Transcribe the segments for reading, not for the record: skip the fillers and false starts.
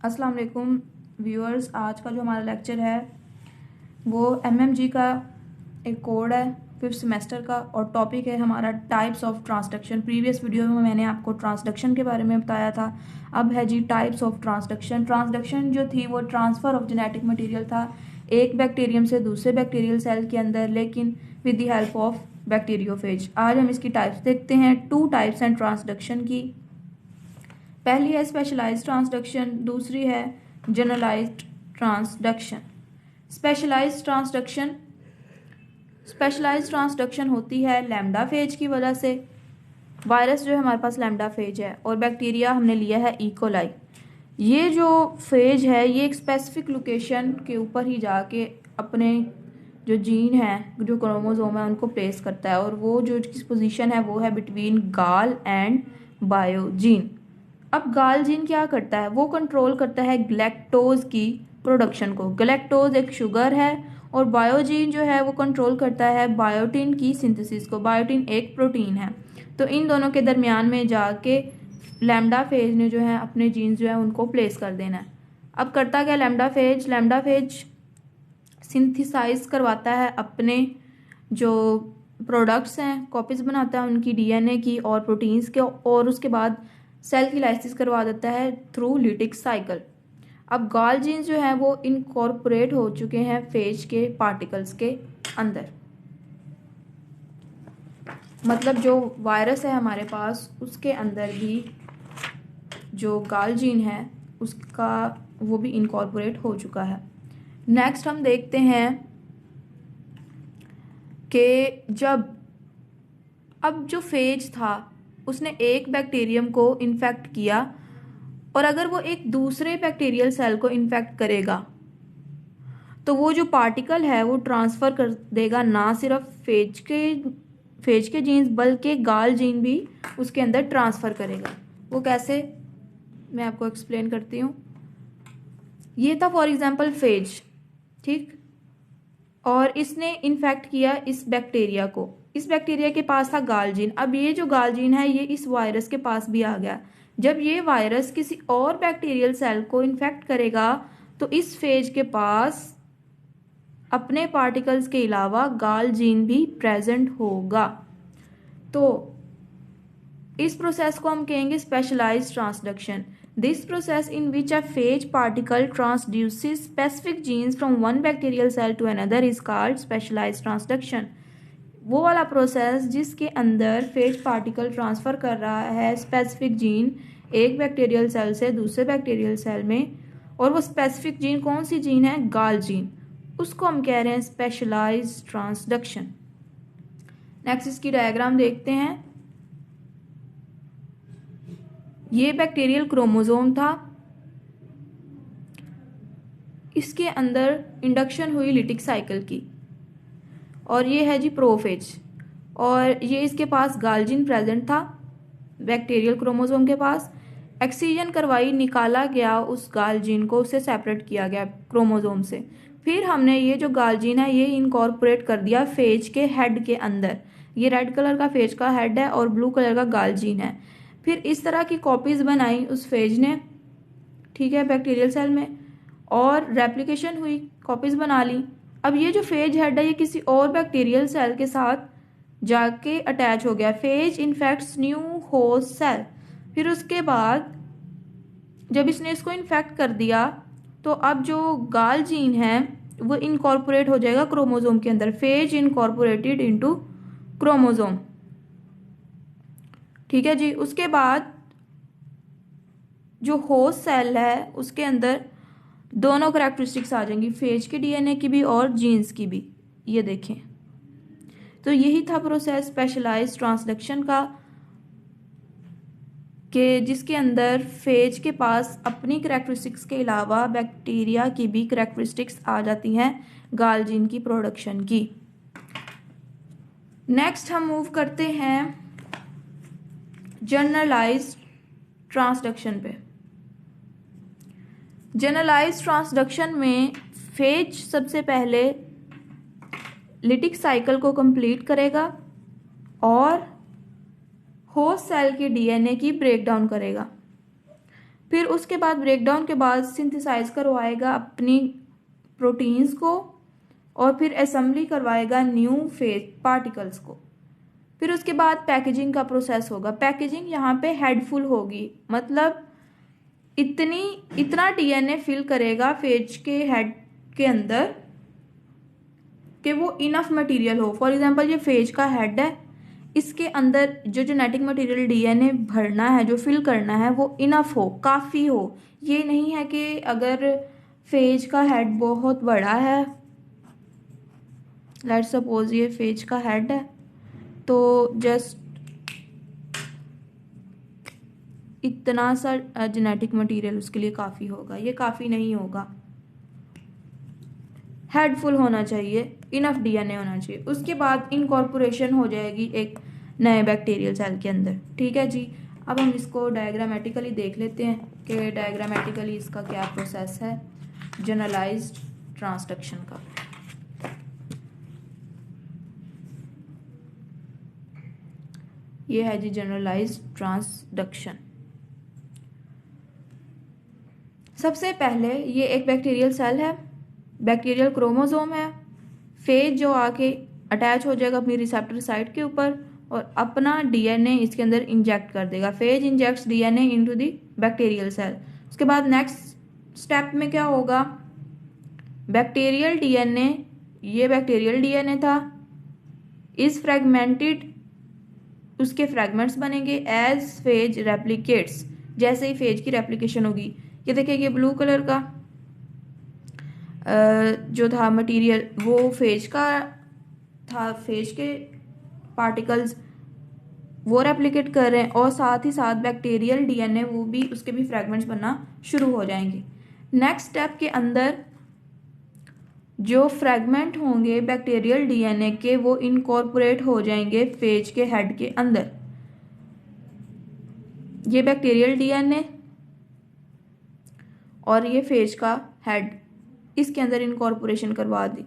अस्सलाम वालेकुम व्यूअर्स। आज का जो हमारा लेक्चर है वो एमएमजी का एक कोड है 5th सेमेस्टर का और टॉपिक है हमारा types of transduction. Previous video में मैंने आपको ट्रांसडक्शन के बारे में बताया था। अब है जी टाइप्स ऑफ ट्रांसडक्शन। ट्रांसडक्शन जो थी वो ट्रांसफ़र ऑफ जेनेटिक मटेरियल था एक बैक्टीरियम से दूसरे बैक्टीरियल सेल के अंदर, लेकिन with the help of bacteriophage. आज हम इसकी टाइप्स देखते हैं। 2 टाइप्स हैं ट्रांसडक्शन की। पहली है स्पेशलाइज्ड ट्रांसडक्शन, दूसरी है जनरलाइज्ड ट्रांसडक्शन। स्पेशलाइज्ड ट्रांसडक्शन होती है लैम्डा फेज की वजह से। वायरस जो है हमारे पास लैम्डा फेज है और बैक्टीरिया हमने लिया है इकोलाई। ये जो फेज है ये एक स्पेसिफिक लोकेशन के ऊपर ही जाके अपने जो जीन है, जो क्रोमोसोम है, उनको प्लेस करता है और वो जो जिस पोजीशन है वो है बिटवीन गाल एंड बायोजीन। अब गाल जीन क्या करता है? वो कंट्रोल करता है ग्लैक्टोज की प्रोडक्शन को। ग्लैक्टोज एक शुगर है और बायोजीन जो है वो कंट्रोल करता है बायोटिन की सिंथेसिस को। बायोटिन एक प्रोटीन है। तो इन दोनों के दरमियान में जाके लैम्डा फेज ने जो है अपने जीन्स जो है उनको प्लेस कर देना है। अब करता क्या लैम्डा फेज सिंथेसाइज करवाता है अपने जो प्रोडक्ट्स हैं, कॉपीज बनाता है उनकी डीएनए की और प्रोटीन्स के, और उसके बाद सेल की लाइसिस करवा देता है थ्रू लिटिक साइकिल। अब गाल जीन्स जो है वो इनकॉर्पोरेट हो चुके हैं फेज के पार्टिकल्स के अंदर। मतलब जो वायरस है हमारे पास उसके अंदर भी जो गाल जीन है उसका वो भी इनकॉर्पोरेट हो चुका है। नेक्स्ट हम देखते हैं कि अब जो फेज था उसने एक बैक्टीरियम को इन्फेक्ट किया और अगर वो एक दूसरे बैक्टीरियल सेल को इन्फेक्ट करेगा तो वो जो पार्टिकल है वो ट्रांसफ़र कर देगा ना सिर्फ फेज के जीन्स बल्कि गाल जीन भी उसके अंदर ट्रांसफ़र करेगा। वो कैसे, मैं आपको एक्सप्लेन करती हूँ। ये था फॉर एग्जांपल फेज, ठीक, और इसने इन्फेक्ट किया इस बैक्टीरिया को। इस बैक्टीरिया के पास था गाल जीन। अब ये जो गाल जीन है ये इस वायरस के पास भी आ गया। जब ये वायरस किसी और बैक्टीरियल सेल को इन्फेक्ट करेगा तो इस फेज के पास अपने पार्टिकल्स के अलावा गाल जीन भी प्रेजेंट होगा। तो इस प्रोसेस को हम कहेंगे specialized transduction. This process in which a phage particle transduces specific genes from one bacterial cell to another is called specialized transduction. वो वाला प्रोसेस जिसके अंदर फेज पार्टिकल ट्रांसफ़र कर रहा है स्पेसिफिक जीन एक बैक्टीरियल सेल से दूसरे बैक्टीरियल सेल में, और वो स्पेसिफिक जीन कौन सी जीन है? गाल जीन। उसको हम कह रहे हैं स्पेशलाइज्ड ट्रांसडक्शन। नेक्स्ट इसकी डायग्राम देखते हैं। ये बैक्टीरियल क्रोमोसोम था, इसके अंदर इंडक्शन हुई लिटिक साइकिल की, और ये है जी प्रोफेज, और ये इसके पास गालजीन प्रेजेंट था बैक्टीरियल क्रोमोसोम के पास। एक्सीजन करवाई, निकाला गया उस गालजीन को, उसे सेपरेट किया गया क्रोमोसोम से। फिर हमने ये जो गालजीन है ये इनकॉर्पोरेट कर दिया फेज के हेड के अंदर। ये रेड कलर का फेज का हेड है और ब्लू कलर का गालजीन है। फिर इस तरह की कॉपीज बनाई उस फेज ने, ठीक है, बैक्टीरियल सेल में, और रेप्लिकेशन हुई, कॉपीज बना ली। अब ये जो फेज हेड है ये किसी और बैक्टीरियल सेल के साथ जाके अटैच हो गया। Phage infects new host cell. फिर उसके बाद जब इसने इसको इन्फेक्ट कर दिया तो अब जो गाल जीन है वो इनकॉर्पोरेट हो जाएगा क्रोमोसोम के अंदर। फेज इनकॉर्पोरेटेड इनटू क्रोमोसोम, ठीक है जी। उसके बाद जो होस्ट सेल है उसके अंदर दोनों करैक्टरिस्टिक्स आ जाएंगी, फेज के डीएनए की भी और जीन्स की भी। ये देखें, तो यही था प्रोसेस स्पेशलाइज्ड ट्रांसडक्शन का, कि जिसके अंदर फेज के पास अपनी करैक्टरिस्टिक्स के अलावा बैक्टीरिया की भी करैक्टरिस्टिक्स आ जाती हैं गाल जीन की प्रोडक्शन की। नेक्स्ट हम मूव करते हैं जनरलाइज्ड ट्रांसडक्शन पे। जनरलाइज्ड ट्रांसडक्शन में फेज सबसे पहले लिटिक साइकिल को कंप्लीट करेगा और होस्ट सेल के डीएनए की ब्रेकडाउन करेगा। फिर उसके बाद ब्रेकडाउन के बाद सिंथेसाइज करवाएगा अपनी प्रोटीन्स को और फिर असेंबली करवाएगा न्यू फेज पार्टिकल्स को। फिर उसके बाद पैकेजिंग का प्रोसेस होगा। पैकेजिंग यहाँ पे हेडफुल होगी, मतलब इतना डीएनए फिल करेगा फेज के हेड के अंदर कि वो इनफ मटेरियल हो। फॉर एग्जांपल ये फेज का हेड है, इसके अंदर जो जेनेटिक मटेरियल डीएनए भरना है, जो फिल करना है, वो इनफ हो, काफ़ी हो। ये नहीं है कि अगर फेज का हेड बहुत बड़ा है, लेट्स सपोज ये फेज का हेड है, तो जस्ट इतना सा जेनेटिक मटेरियल उसके लिए काफ़ी होगा। ये काफ़ी नहीं होगा, हेड फुल होना चाहिए, इनफ डीएनए होना चाहिए। उसके बाद इनकॉर्पोरेशन हो जाएगी एक नए बैक्टीरियल सेल के अंदर। ठीक है जी। अब हम इसको डायग्रामेटिकली देख लेते हैं कि डायग्रामेटिकली इसका क्या प्रोसेस है जनरलाइज्ड ट्रांसडक्शन का। ये है जी जनरलाइज्ड ट्रांसडक्शन। सबसे पहले ये एक बैक्टीरियल सेल है, बैक्टीरियल क्रोमोसोम है। फेज जो आके अटैच हो जाएगा अपनी रिसेप्टर साइट के ऊपर और अपना डीएनए इसके अंदर इंजेक्ट कर देगा। Phage injects DNA into the bacterial cell. उसके बाद नेक्स्ट स्टेप में क्या होगा, बैक्टीरियल डीएनए, ये बैक्टीरियल डीएनए था, इज फ्रेगमेंटेड, उसके फ्रेगमेंट्स बनेंगे एज फेज रेप्लिकेट्स, जैसे ही फेज की रेप्लिकेशन होगी। ये देखिए ये ब्लू कलर का जो था मटेरियल वो फेज का था, फेज के पार्टिकल्स वो रेप्लिकेट कर रहे हैं और साथ ही साथ बैक्टीरियल डीएनए वो भी, उसके भी फ्रेगमेंट्स बनना शुरू हो जाएंगे। नेक्स्ट स्टेप के अंदर जो फ्रेगमेंट होंगे बैक्टीरियल डीएनए के वो इनकॉर्पोरेट हो जाएंगे फेज के हेड के अंदर। ये बैक्टीरियल डीएनए और ये फेज का हेड इसके अंदर इनकॉर्पोरेशन करवा दी।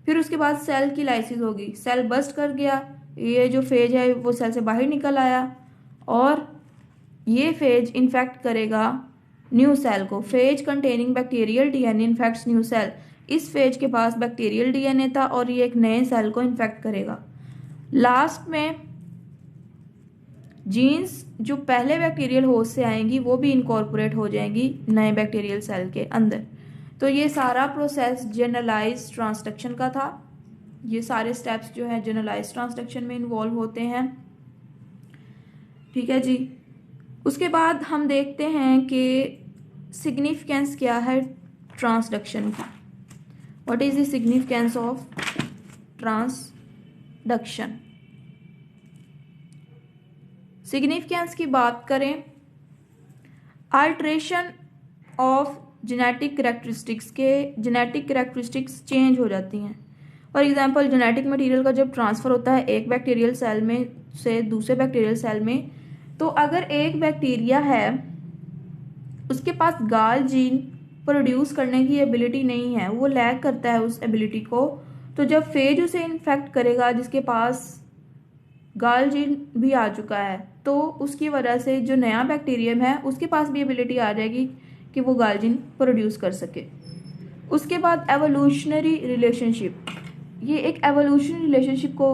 फिर उसके बाद सेल की लाइसिस होगी, सेल बस्ट कर गया, ये जो फेज है वो सेल से बाहर निकल आया और ये फेज इन्फेक्ट करेगा न्यू सेल को। Phage containing bacterial DNA infects new cell. इस फेज के पास बैक्टीरियल डीएनए था और ये एक नए सेल को इन्फेक्ट करेगा। लास्ट में जीन्स जो पहले बैक्टीरियल होस्ट से आएंगी वो भी इनकॉर्पोरेट हो जाएंगी नए बैक्टीरियल सेल के अंदर। तो ये सारा प्रोसेस जनरलाइज्ड ट्रांसडक्शन का था। ये सारे स्टेप्स जो है जनरलाइज्ड ट्रांसडक्शन में इन्वॉल्व होते हैं। ठीक है जी। उसके बाद हम देखते हैं कि सिग्निफिकेंस क्या है ट्रांसडक्शन की। What is the significance of transduction. Significance की बात करें, अल्टरेशन ऑफ जेनेटिक करेक्टरिस्टिक्स के जेनेटिक करेक्टरिस्टिक्स चेंज हो जाती हैं। फॉर एग्जांपल जेनेटिक मटेरियल का जब ट्रांसफ़र होता है एक बैक्टीरियल सेल में से दूसरे बैक्टीरियल सेल में, तो अगर एक बैक्टीरिया है उसके पास गाल जीन प्रोड्यूस करने की एबिलिटी नहीं है, वो लैग करता है उस एबिलिटी को, तो जब फेज उसे इन्फेक्ट करेगा जिसके पास गाल जीन भी आ चुका है, तो उसकी वजह से जो नया बैक्टीरियम है उसके पास भी एबिलिटी आ जाएगी कि वो गाल जीन प्रोड्यूस कर सके। उसके बाद एवोल्यूशनरी रिलेशनशिप, ये एक एवोल्यूशनरी रिलेशनशिप को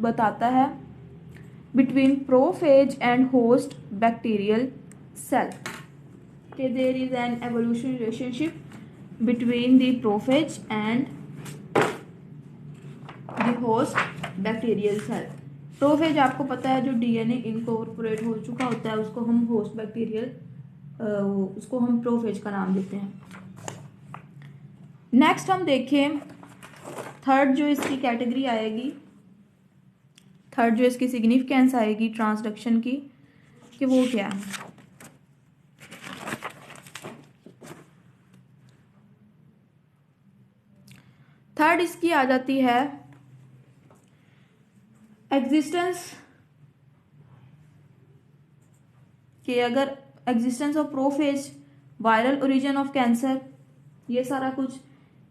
बताता है between prophage and host bacterial cell. कि there is an evolutionary relationship between the prophage and the host bacterial cell. Prophage आपको पता है जो डीएनए इनकॉर्पोरेट हो चुका होता है उसको हम होस्ट बैक्टीरियल, उसको हम प्रोफेज का नाम देते हैं। नेक्स्ट हम देखें थर्ड जो इसकी कैटेगरी आएगी, थर्ड जो इसकी सिग्निफिकेंस आएगी ट्रांसडक्शन की, कि वो क्या है। थर्ड इसकी आ जाती है एग्जिस्टेंस, कि अगर existence of prophase, viral origin of cancer, ये सारा कुछ,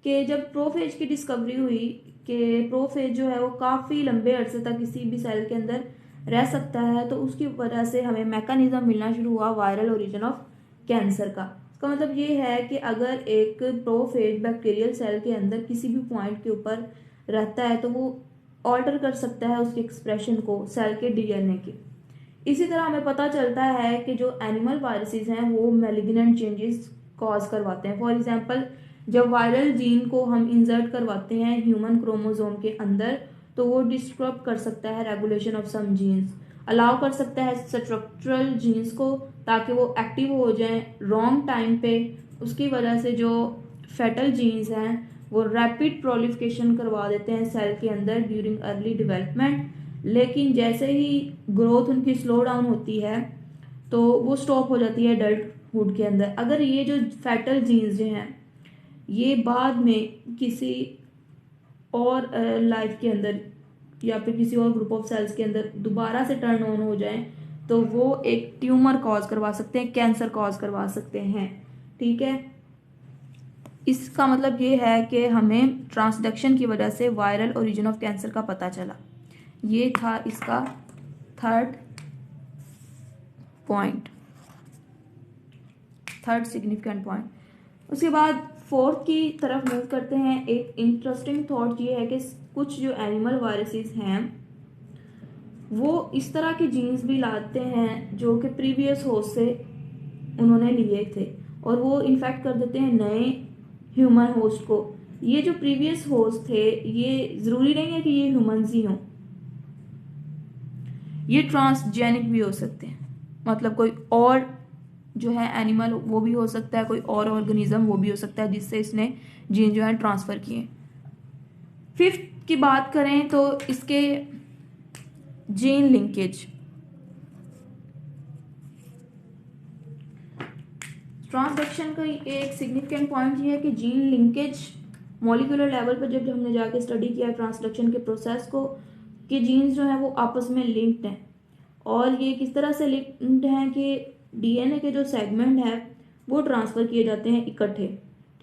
कि जब प्रोफेज की डिस्कवरी हुई कि प्रोफेज जो है वो काफ़ी लंबे अरसे तक किसी भी सेल के अंदर रह सकता है, तो उसकी वजह से हमें मैकेनिज्म मिलना शुरू हुआ वायरल ओरिजिन ऑफ कैंसर का। इसका मतलब ये है कि अगर एक प्रोफेज बैक्टीरियल सेल के अंदर किसी भी पॉइंट के ऊपर रहता है तो वो ऑल्टर कर सकता है उसके एक्सप्रेशन को सेल के डीएनए के। इसी तरह हमें पता चलता है कि जो एनिमल वायरसेस हैं वो मैलिग्नेंट चेंजेस कॉज करवाते हैं। फॉर एग्जांपल जब वायरल जीन को हम इंसर्ट करवाते हैं ह्यूमन क्रोमोसोम के अंदर तो वो डिस्टर्ब कर सकता है regulation of some genes, allow कर सकता है स्ट्रक्चरल जीन्स को ताकि वो एक्टिव हो जाएं रॉन्ग टाइम पे। उसकी वजह से जो फेटल जीन्स हैं वो रैपिड प्रोलिफिकेशन करवा देते हैं सेल के अंदर ड्यूरिंग अर्ली डेवलपमेंट, लेकिन जैसे ही ग्रोथ उनकी स्लो डाउन होती है तो वो स्टॉप हो जाती है एडल्टहुड के अंदर। अगर ये जो फैटल जीन्स जो हैं ये बाद में किसी और लाइफ के अंदर या फिर किसी और ग्रुप ऑफ सेल्स के अंदर दोबारा से टर्न ऑन हो जाएं तो वो एक ट्यूमर कॉज करवा सकते हैं, कैंसर कॉज करवा सकते हैं। ठीक है, इसका मतलब ये है कि हमें ट्रांसडक्शन की वजह से वायरल ओरिजिन ऑफ कैंसर का पता चला। ये था इसका third point, third significant point. उसके बाद फोर्थ की तरफ मूव करते हैं। एक इंटरेस्टिंग थॉट ये है कि कुछ जो एनिमल वायरसेस हैं वो इस तरह के जीन्स भी लाते हैं जो कि प्रीवियस होस्ट से उन्होंने लिए थे और वो इन्फेक्ट कर देते हैं नए ह्यूमन होस्ट को। ये जो प्रीवियस होस्ट थे ये जरूरी नहीं है कि ये ह्यूमंस ही हों, ये ट्रांसजेनिक भी हो सकते हैं, मतलब कोई और जो है एनिमल वो भी हो सकता है, कोई और ऑर्गेनिज्म वो भी हो सकता है जिससे इसने जीन जो है ट्रांसफर किए। फिफ्थ की बात करें तो इसके जीन लिंकेज। ट्रांसडक्शन का एक सिग्निफिकेंट पॉइंट ये है कि जीन लिंकेज मॉलिक्यूलर लेवल पर जब हमने जाके स्टडी किया ट्रांसडक्शन के प्रोसेस को कि जीन्स जो है वो आपस में लिंक्ड हैं और ये किस तरह से लिंक्ड हैं कि डीएनए के जो सेगमेंट है वो ट्रांसफर किए जाते हैं इकट्ठे।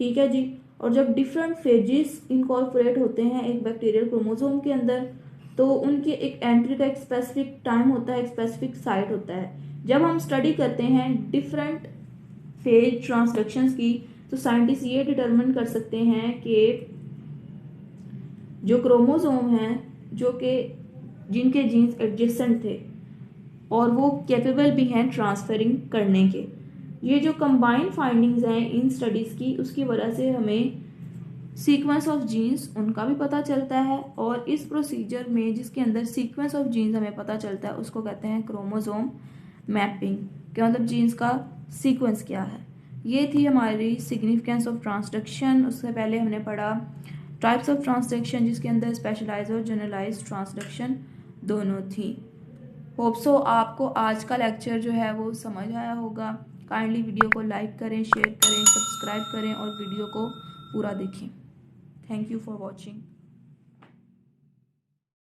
ठीक है जी, और जब डिफरेंट फेजेस इनकॉर्पोरेट होते हैं एक बैक्टीरियल क्रोमोसोम के अंदर तो उनकी एक एंट्री का एक स्पेसिफिक टाइम होता है, एक स्पेसिफिक साइट होता है। जब हम स्टडी करते हैं डिफरेंट फेज ट्रांसडक्शंस की तो साइंटिस्ट ये डिटरमिन कर सकते हैं कि जो क्रोमोसोम हैं जो कि जिनके जीन्स एडजेसेंट थे और वो कैपेबल भी हैं ट्रांसफरिंग करने के। ये जो कंबाइंड फाइंडिंग्स हैं इन स्टडीज़ की उसकी वजह से हमें सीक्वेंस ऑफ जीन्स उनका भी पता चलता है और इस प्रोसीजर में जिसके अंदर सीक्वेंस ऑफ जीन्स हमें पता चलता है उसको कहते हैं क्रोमोसोम मैपिंग। क्या मतलब जीन्स का सीक्वेंस क्या है। ये थी हमारी सिग्निफिकेंस ऑफ ट्रांसडक्शन। उससे पहले हमने पढ़ा टाइप्स ऑफ ट्रांसडक्शन जिसके अंदर स्पेशलाइज और जनरलाइज ट्रांसडक्शन दोनों थी। होप सो आपको आज का लेक्चर जो है वो समझ आया होगा। काइंडली वीडियो को लाइक करें, शेयर करें, सब्सक्राइब करें और वीडियो को पूरा देखें। Thank you for watching.